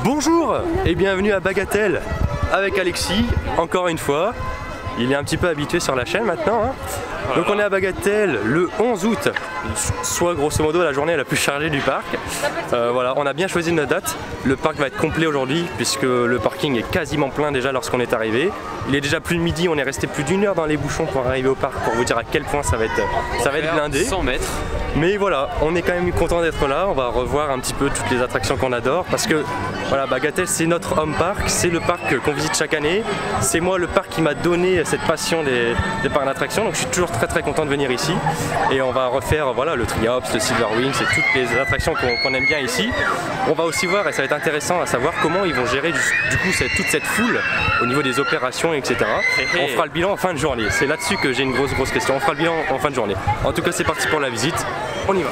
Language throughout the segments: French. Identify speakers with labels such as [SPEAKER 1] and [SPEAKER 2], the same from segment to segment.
[SPEAKER 1] Bonjour et bienvenue à Bagatelle avec Alexis, encore une fois. Il est un petit peu habitué sur la chaîne maintenant, hein. Donc on est à Bagatelle le 11 août, soit grosso modo la journée la plus chargée du parc. Voilà, on a bien choisi notre date. Le parc va être complet aujourd'hui puisque le parking est quasiment plein déjà lorsqu'on est arrivé. Il est déjà plus de midi, on est resté plus d'une heure dans les bouchons pour arriver au parc pour vous dire à quel point ça va être blindé.
[SPEAKER 2] 100 mètres.
[SPEAKER 1] Mais voilà, on est quand même content d'être là, on va revoir un petit peu toutes les attractions qu'on adore parce que voilà, Bagatelle c'est notre home park, c'est le parc qu'on visite chaque année. C'est moi le parc qui m'a donné cette passion des parcs d'attractions, donc je suis toujours très content de venir ici. Et on va refaire voilà, le Triops, le Silver Wings et toutes les attractions qu'on aime bien ici. On va aussi voir, et ça va être intéressant à savoir comment ils vont gérer du coup toute cette foule au niveau des opérations, etc. On fera le bilan en fin de journée, c'est là-dessus que j'ai une grosse question, on fera le bilan en fin de journée. En tout cas c'est parti pour la visite, on y va.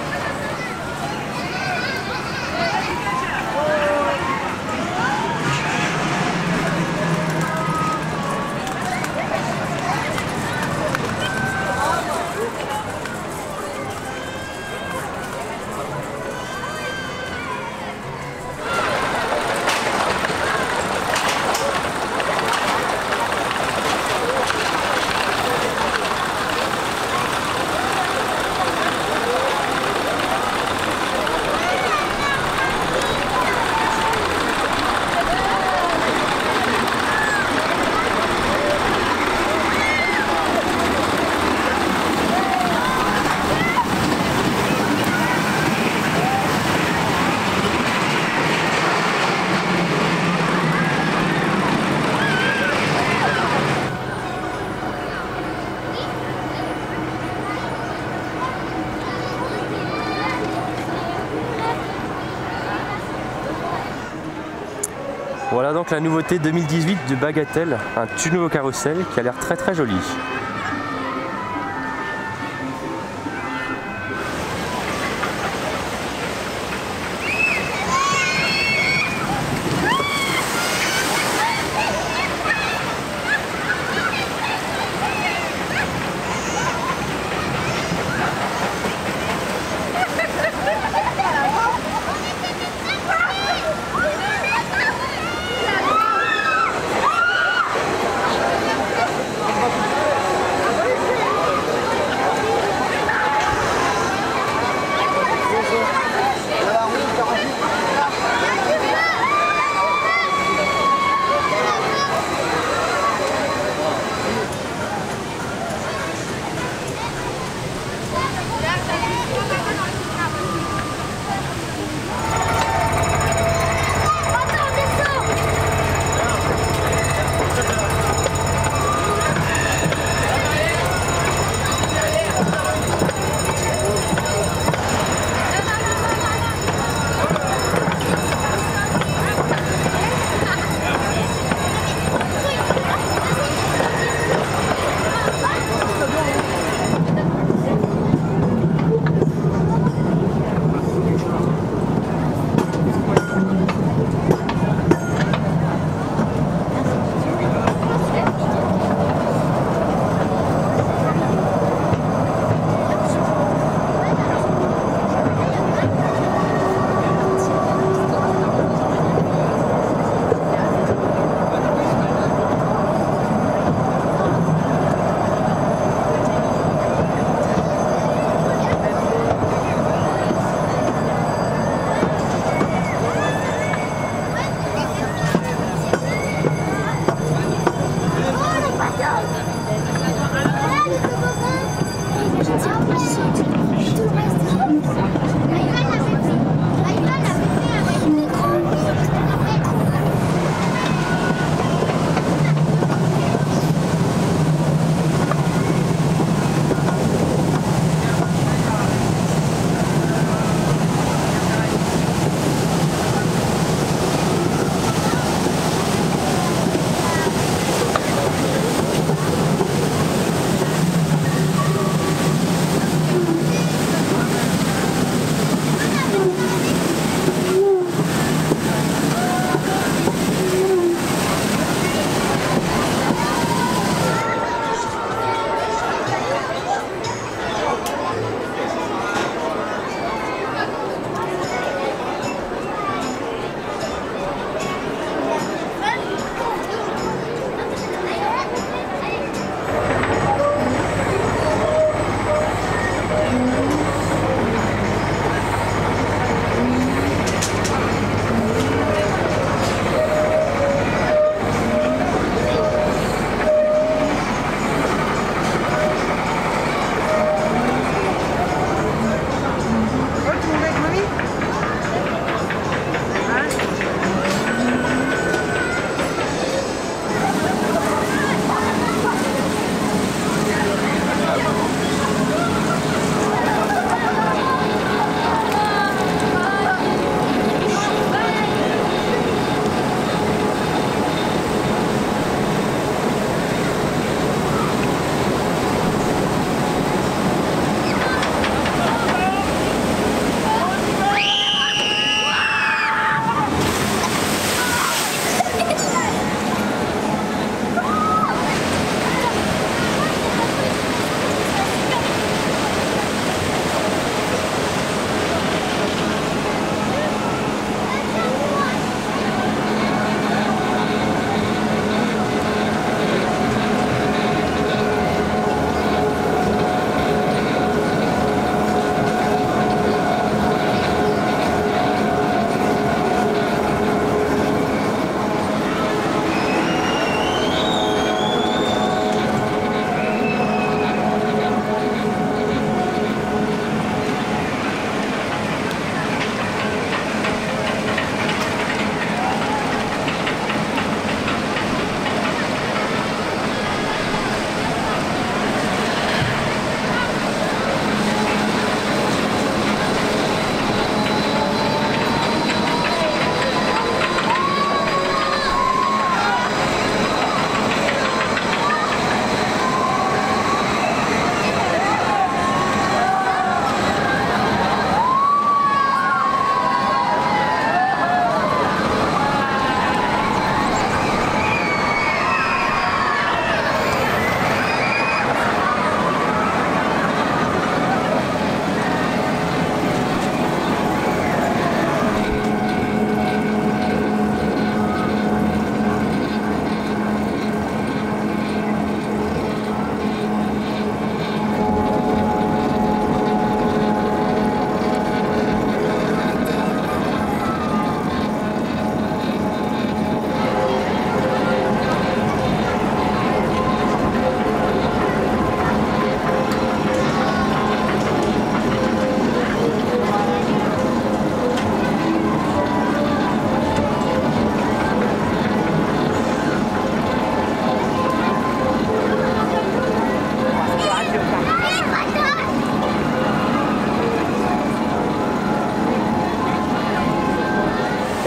[SPEAKER 1] Voilà donc la nouveauté 2018 de Bagatelle, un tout nouveau carrousel qui a l'air très joli.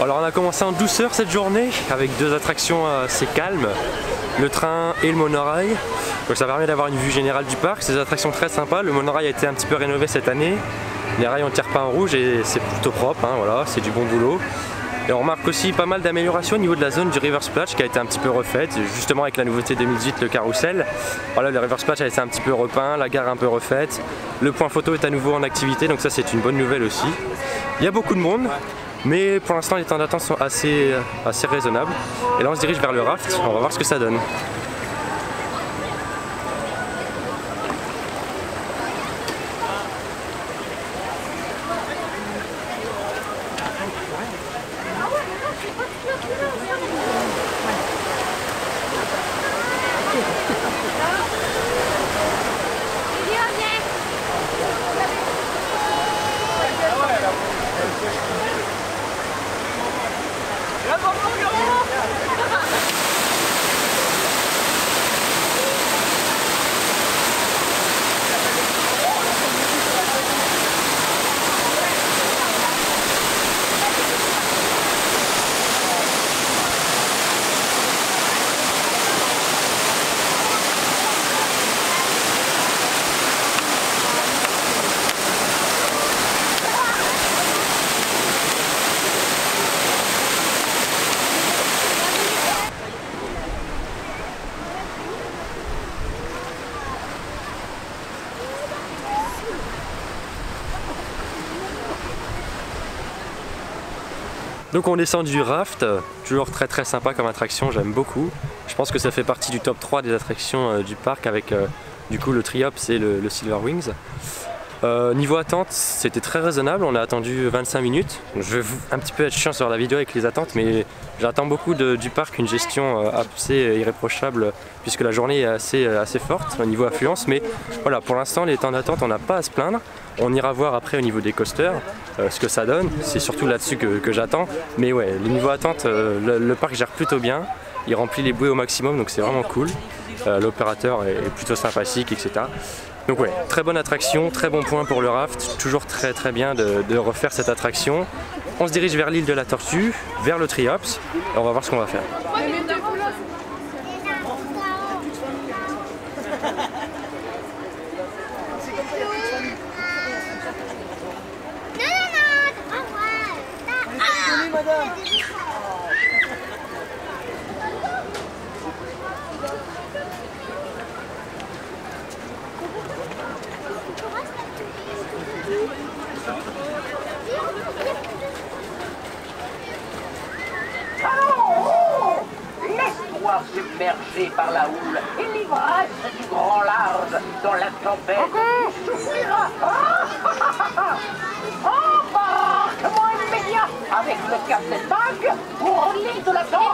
[SPEAKER 1] Alors on a commencé en douceur cette journée avec deux attractions assez calmes, le train et le monorail. Donc ça permet d'avoir une vue générale du parc, c'est des attractions très sympas. Le monorail a été un petit peu rénové cette année, les rails ont tiré pas en rouge et c'est plutôt propre, hein, voilà, c'est du bon boulot. Et on remarque aussi pas mal d'améliorations au niveau de la zone du River Splash qui a été un petit peu refaite, justement avec la nouveauté 2018, le carrousel. Voilà, le River Splash a été un petit peu repeint, la gare un peu refaite, le point photo est à nouveau en activité, donc ça c'est une bonne nouvelle aussi. Il y a beaucoup de monde, mais pour l'instant les temps d'attente sont assez raisonnables. Et là on se dirige vers le raft, on va voir ce que ça donne. Donc on descend du raft, toujours très sympa comme attraction, j'aime beaucoup. Je pense que ça fait partie du top 3 des attractions du parc avec du coup le Triops et le Silver Wings. Niveau attente, c'était très raisonnable, on a attendu 25 minutes. Je vais un petit peu être chiant sur la vidéo avec les attentes, mais j'attends beaucoup du parc, une gestion assez irréprochable puisque la journée est assez forte au niveau affluence. Mais voilà, pour l'instant les temps d'attente, on n'a pas à se plaindre. On ira voir après au niveau des coasters ce que ça donne, c'est surtout là-dessus que j'attends. Mais ouais, le niveau attente, le parc gère plutôt bien, il remplit les bouées au maximum, donc c'est vraiment cool. L'opérateur est plutôt sympathique, etc. Donc ouais, très bonne attraction, très bon point pour le raft, toujours très bien de refaire cette attraction. On se dirige vers l'île de la Tortue, vers le Triops, et on va voir ce qu'on va faire.
[SPEAKER 2] Submergé par la houle et l'ivresse du grand large dans la tempête souffrira. Embarquement immédiat avec le Captain Bug pour l'île de la Tortue.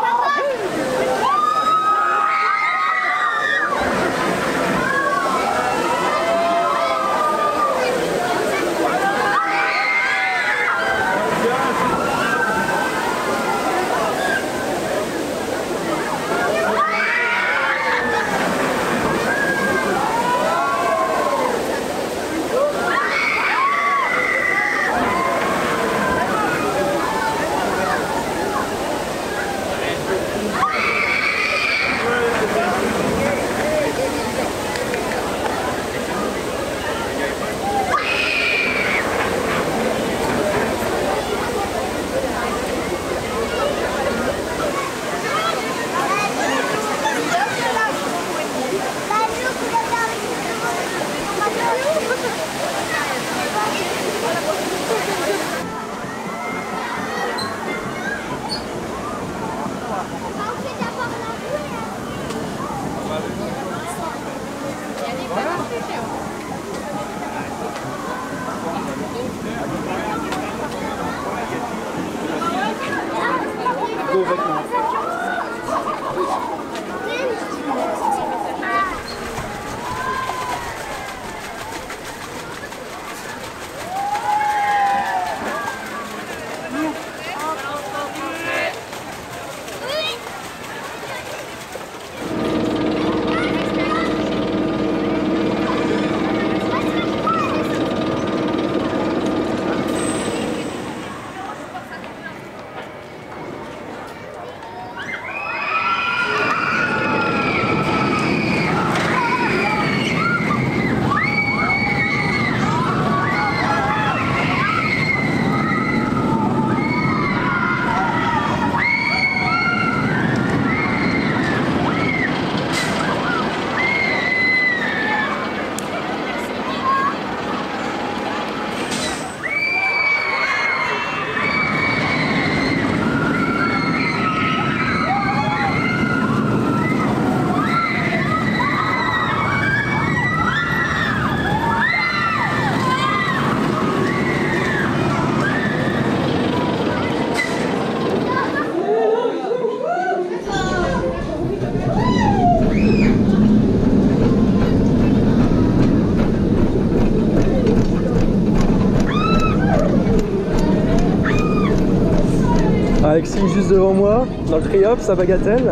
[SPEAKER 1] Alexis juste devant moi, dans le Triops à Bagatelle.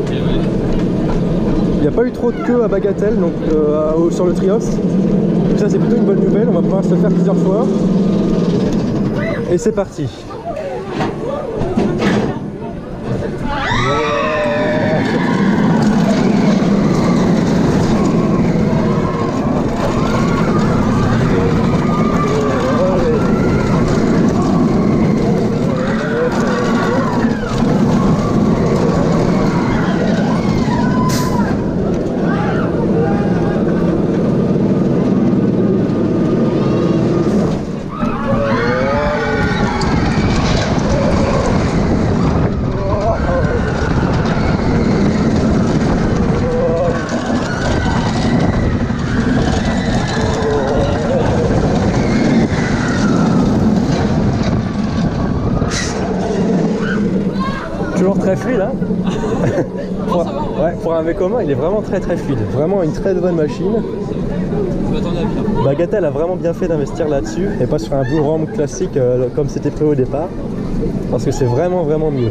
[SPEAKER 1] Il n'y a pas eu trop de queue à Bagatelle, donc sur le Triops. Donc ça c'est plutôt une bonne nouvelle, on va pouvoir se le faire plusieurs fois. Et c'est parti. Toujours très fluide, hein. Pour un Vekoma, il est vraiment très fluide. Vraiment une très bonne machine. Bagatelle a vraiment bien fait d'investir là-dessus et pas sur un Blue Ram classique comme c'était prévu au départ. Parce que c'est vraiment mieux.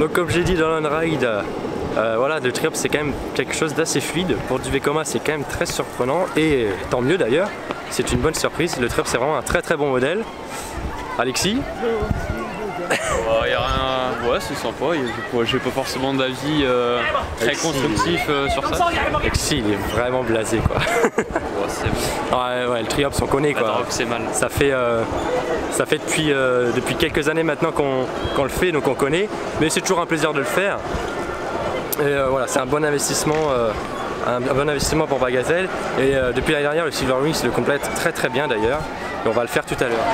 [SPEAKER 1] Donc comme j'ai dit dans l'Unride, voilà, le Triops c'est quand même quelque chose d'assez fluide. Pour du Vekoma c'est quand même très surprenant et tant mieux d'ailleurs, c'est une bonne surprise. Le Triops c'est vraiment un très bon modèle. Alexis?
[SPEAKER 3] Y a rien... Ouais, c'est sympa, j'ai pas forcément d'avis très constructif sur ça.
[SPEAKER 1] Alexis il est vraiment blasé quoi.
[SPEAKER 3] Ouais, c'est bon.
[SPEAKER 1] Ouais, le Triops on connaît quoi.
[SPEAKER 3] C'est mal.
[SPEAKER 1] Ça fait depuis quelques années maintenant qu'on le fait, donc on connaît, mais c'est toujours un plaisir de le faire. Et voilà, c'est un bon investissement pour Bagatelle. Et depuis l'année dernière, le Silver Wings le complète très bien d'ailleurs. Et on va le faire tout à l'heure.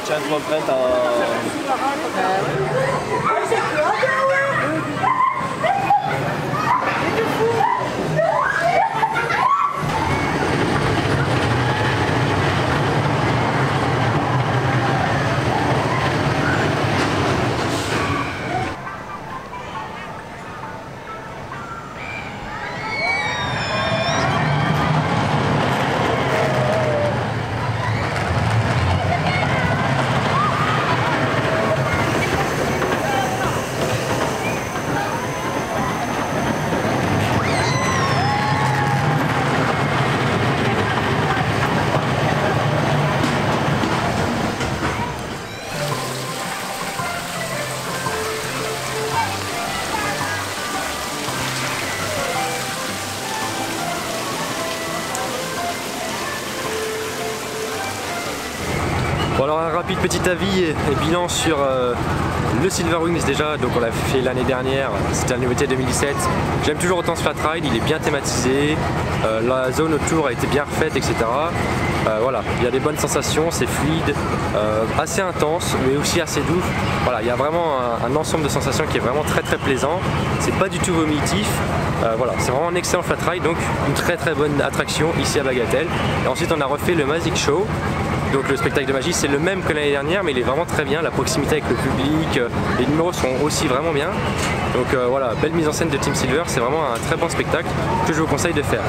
[SPEAKER 4] Tiens-toi prête à...
[SPEAKER 1] Bon alors un rapide petit avis et bilan sur le Silver Wings déjà, donc on l'a fait l'année dernière, c'était la nouveauté 2017. J'aime toujours autant ce flat ride, il est bien thématisé, la zone autour a été bien refaite, etc. Voilà, il y a des bonnes sensations, c'est fluide, assez intense mais aussi assez doux. Voilà, il y a vraiment un ensemble de sensations qui est vraiment très plaisant, c'est pas du tout vomitif. Voilà, c'est vraiment un excellent flat ride, donc une très bonne attraction ici à Bagatelle. Et ensuite on a refait le Magic Show. Donc le spectacle de magie c'est le même que l'année dernière mais il est vraiment très bien, la proximité avec le public, les numéros sont aussi vraiment bien. Donc voilà, belle mise en scène de Team Silver, c'est vraiment un très bon spectacle que je vous conseille de faire.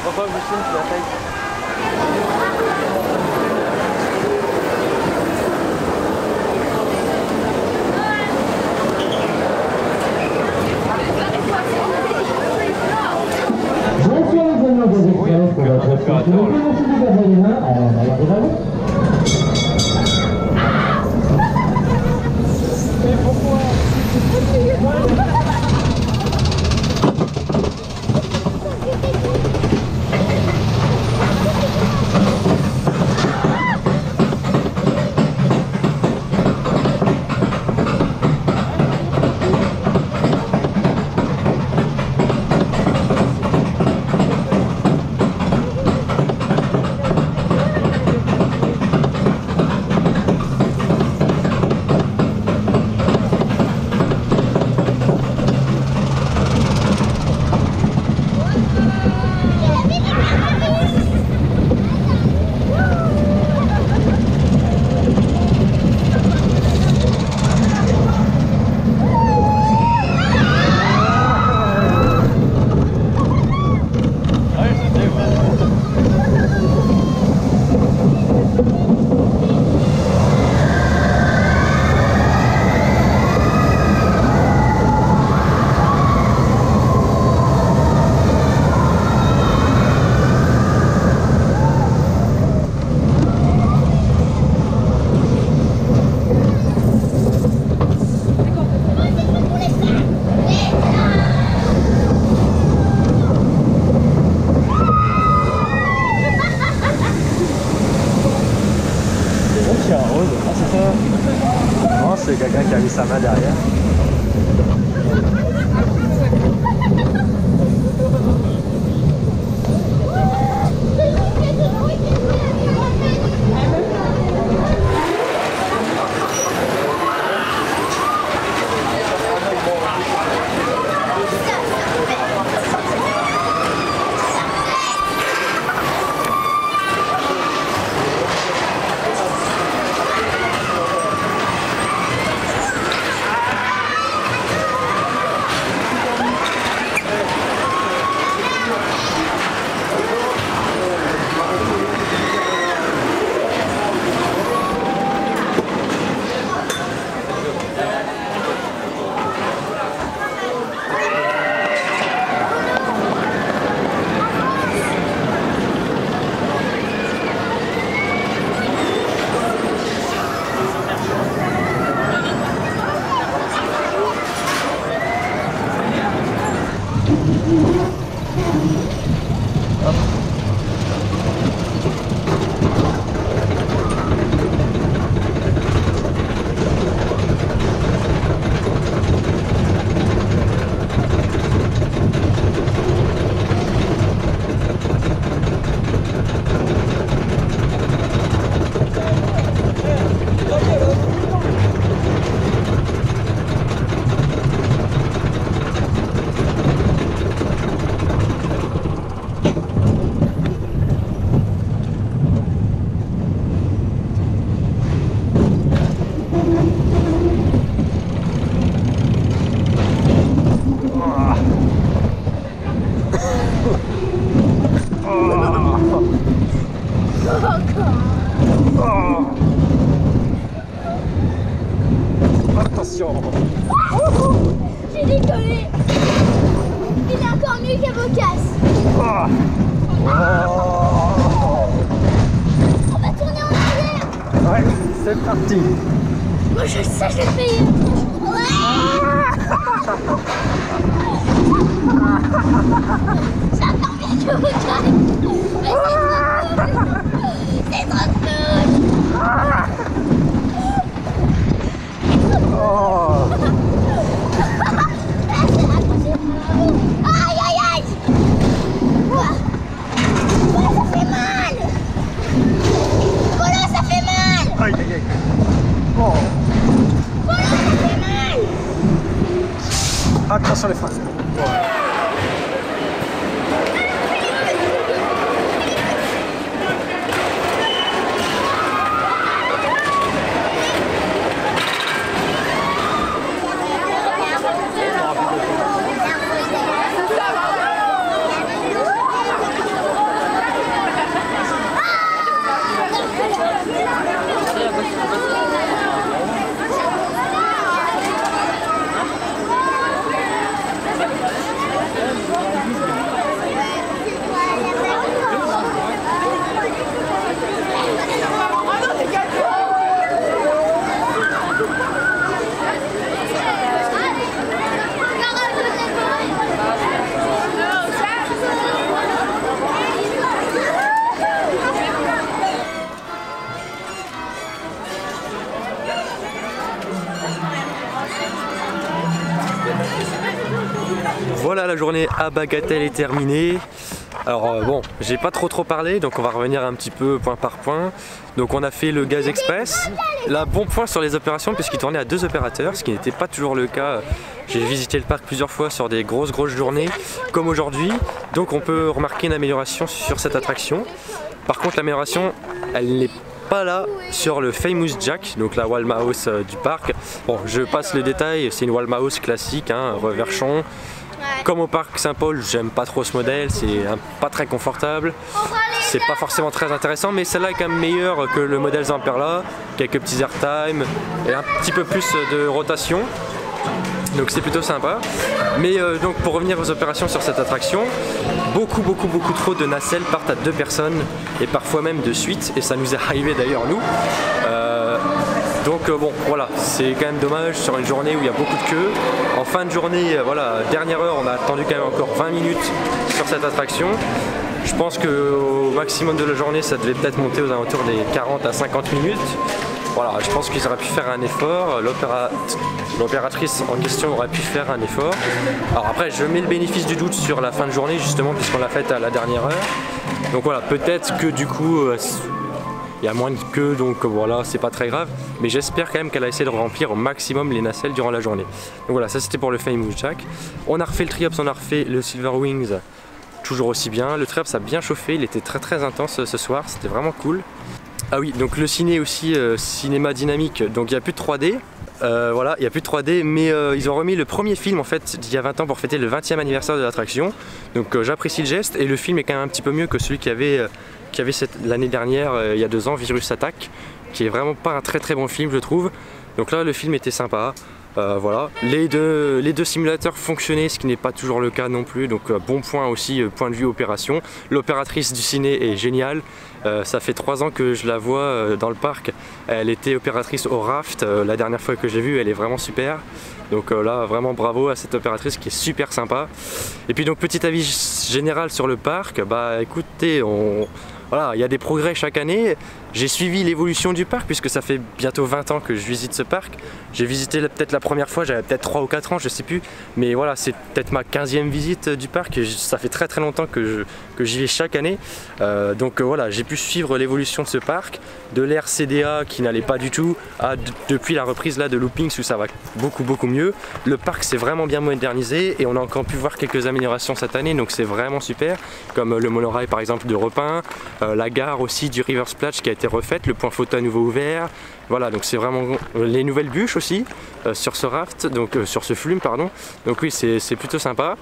[SPEAKER 1] Pourquoi Justine, tu la payes? C'est quelqu'un qui a mis sa main derrière. Attention.
[SPEAKER 4] J'ai décollé. Il est encore mieux qu'un bocasse. On va tourner en arrière.
[SPEAKER 1] Ouais, c'est parti.
[SPEAKER 4] Moi je sais, je vais le payer. C'est encore mieux qu'un bocasse. Mais c'est trop cool.
[SPEAKER 1] Oh.
[SPEAKER 4] Aïe aïe aïe. Ouais, ça fait mal. Voilà, ça fait mal.
[SPEAKER 1] Aïe aïe aïe. Oh.
[SPEAKER 4] Voilà, ça fait mal.
[SPEAKER 1] Attention les freins. Voilà, la journée à Bagatelle est terminée. Alors bon, j'ai pas trop parlé, donc on va revenir un petit peu point par point. Donc on a fait le Gaz Express. Là, bon point sur les opérations puisqu'il tournait à 2 opérateurs, ce qui n'était pas toujours le cas. J'ai visité le parc plusieurs fois sur des grosses journées comme aujourd'hui. Donc on peut remarquer une amélioration sur cette attraction. Par contre, l'amélioration, elle n'est pas là sur le Famous Jack, donc la Wallmouse du parc. Bon, je passe le détail, c'est une Wallmouse classique, hein, reverchon. Comme au parc Saint-Paul, j'aime pas trop ce modèle, c'est pas très confortable. C'est pas forcément très intéressant, mais celle-là est quand même meilleure que le modèle Zamperla. Quelques petits airtime et un petit peu plus de rotation. Donc c'est plutôt sympa. Mais donc pour revenir aux opérations sur cette attraction, beaucoup trop de nacelles partent à 2 personnes et parfois même de suite, et ça nous est arrivé d'ailleurs nous. Donc bon, voilà, c'est quand même dommage sur une journée où il y a beaucoup de queues. En fin de journée, voilà, dernière heure, on a attendu quand même encore 20 minutes sur cette attraction. Je pense qu'au maximum de la journée, ça devait peut-être monter aux alentours des 40 à 50 minutes. Voilà, je pense qu'ils auraient pu faire un effort, l'opératrice en question aurait pu faire un effort. Alors après, je mets le bénéfice du doute sur la fin de journée, justement, puisqu'on l'a faite à la dernière heure. Donc voilà, peut-être que du coup, il y a moins de queue, donc voilà, c'est pas très grave. Mais j'espère quand même qu'elle a essayé de remplir au maximum les nacelles durant la journée. Donc voilà, ça c'était pour le Famous Jack. On a refait le Triops, on a refait le Silver Wings, toujours aussi bien. Le Triops a bien chauffé, il était très intense ce soir, c'était vraiment cool. Ah oui, donc le ciné aussi, cinéma dynamique, donc il n'y a plus de 3D. Voilà, il n'y a plus de 3D, mais ils ont remis le premier film en fait d'il y a 20 ans pour fêter le 20e anniversaire de l'attraction. Donc j'apprécie le geste, et le film est quand même un petit peu mieux que celui qu'il y avait l'année dernière, il y a 2 ans, Virus Attack, qui est vraiment pas un très bon film je trouve. Donc là le film était sympa. Voilà, les deux simulateurs fonctionnaient, ce qui n'est pas toujours le cas non plus, donc bon point aussi, point de vue opération. L'opératrice du ciné est géniale, ça fait 3 ans que je la vois dans le parc. Elle était opératrice au Raft, la dernière fois que j'ai vu, elle est vraiment super. Donc là, vraiment bravo à cette opératrice qui est super sympa. Et puis donc petit avis général sur le parc, bah écoutez, voilà, il y a des progrès chaque année. J'ai suivi l'évolution du parc puisque ça fait bientôt 20 ans que je visite ce parc. J'ai visité peut-être la première fois, j'avais peut-être 3 ou 4 ans, je sais plus. Mais voilà, c'est peut-être ma 15e visite du parc. Ça fait très longtemps que j'y vais chaque année. Donc voilà, j'ai pu suivre l'évolution de ce parc, de l'ère CDA qui n'allait pas du tout, à depuis la reprise là de Loopings où ça va beaucoup mieux. Le parc s'est vraiment bien modernisé et on a encore pu voir quelques améliorations cette année, donc c'est vraiment super. Comme le monorail par exemple de repeint, la gare aussi du River Splash qui a été refaite, le point photo à nouveau ouvert. Voilà, donc c'est vraiment les nouvelles bûches aussi sur ce raft, donc sur ce flume pardon. Donc oui, c'est plutôt sympa.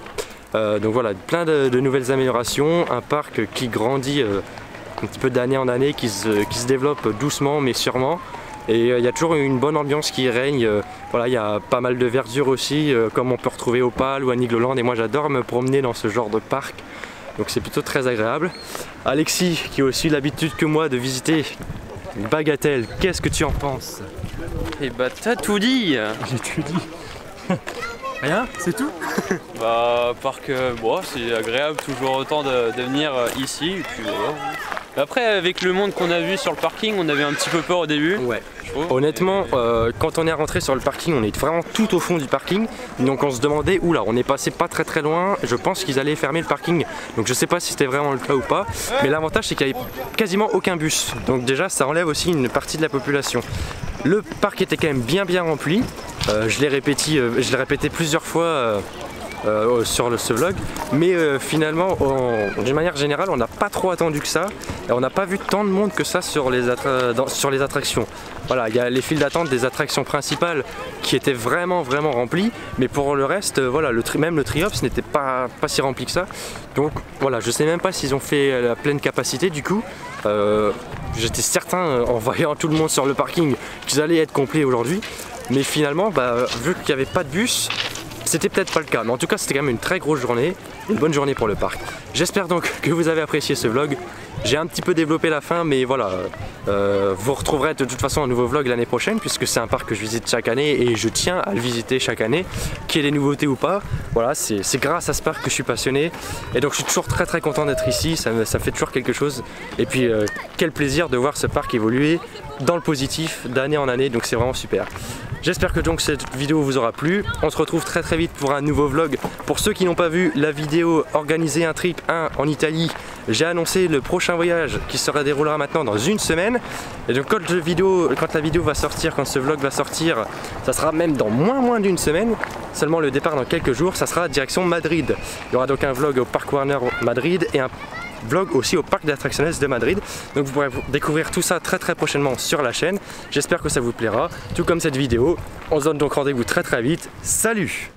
[SPEAKER 1] Donc voilà, plein de nouvelles améliorations, un parc qui grandit un petit peu d'année en année, qui se développe doucement mais sûrement. Et il y a toujours une bonne ambiance qui règne. Voilà, il y a pas mal de verdure aussi, comme on peut retrouver au Pal ou à Nigloland. Et moi j'adore me promener dans ce genre de parc. Donc c'est plutôt très agréable. Alexis, qui a aussi l'habitude que moi de visiter Bagatelle, qu'est-ce que tu en penses?
[SPEAKER 3] Et bah t'as tout dit.
[SPEAKER 1] J'ai tout dit. Rien, c'est tout.
[SPEAKER 3] Bah parc, bon, c'est agréable toujours autant de venir ici. Et puis, après avec le monde qu'on a vu sur le parking, on avait un petit peu peur au début.
[SPEAKER 1] Ouais. Honnêtement, quand on est rentré sur le parking, on est vraiment tout au fond du parking. Donc on se demandait, oula, on est passé pas très loin. Je pense qu'ils allaient fermer le parking. Donc je sais pas si c'était vraiment le cas ou pas. Mais l'avantage c'est qu'il n'y avait quasiment aucun bus. Donc déjà ça enlève aussi une partie de la population. Le parc était quand même bien rempli. Je l'ai répété plusieurs fois sur ce vlog, mais finalement d'une manière générale on n'a pas trop attendu que ça, et on n'a pas vu tant de monde que ça sur les attractions. Voilà, il y a les files d'attente des attractions principales qui étaient vraiment remplies, mais pour le reste, voilà, même le Triops n'était pas si rempli que ça. Donc voilà, je sais même pas s'ils ont fait la pleine capacité du coup. J'étais certain en voyant tout le monde sur le parking qu'ils allaient être complets aujourd'hui, mais finalement vu qu'il n'y avait pas de bus, c'était peut-être pas le cas, mais en tout cas c'était quand même une très grosse journée, une bonne journée pour le parc. J'espère donc que vous avez apprécié ce vlog. J'ai un petit peu développé la fin, mais voilà, vous retrouverez de toute façon un nouveau vlog l'année prochaine, puisque c'est un parc que je visite chaque année et je tiens à le visiter chaque année, qu'il y ait des nouveautés ou pas. Voilà, c'est grâce à ce parc que je suis passionné, et donc je suis toujours très content d'être ici, ça fait toujours quelque chose. Et puis quel plaisir de voir ce parc évoluer dans le positif d'année en année, donc c'est vraiment super. J'espère que donc cette vidéo vous aura plu. On se retrouve très vite pour un nouveau vlog. Pour ceux qui n'ont pas vu la vidéo Organiser un trip 1 en Italie, j'ai annoncé le prochain voyage qui se déroulera maintenant dans une semaine. Et donc quand la vidéo va sortir, quand ce vlog va sortir, ça sera même dans moins d'une semaine. Seulement le départ dans quelques jours, ça sera direction Madrid. Il y aura donc un vlog au Parc Warner Madrid et un vlog aussi au parc d'attractions de Madrid. Donc vous pourrez découvrir tout ça très prochainement sur la chaîne. J'espère que ça vous plaira, tout comme cette vidéo. On se donne donc rendez-vous très vite. Salut!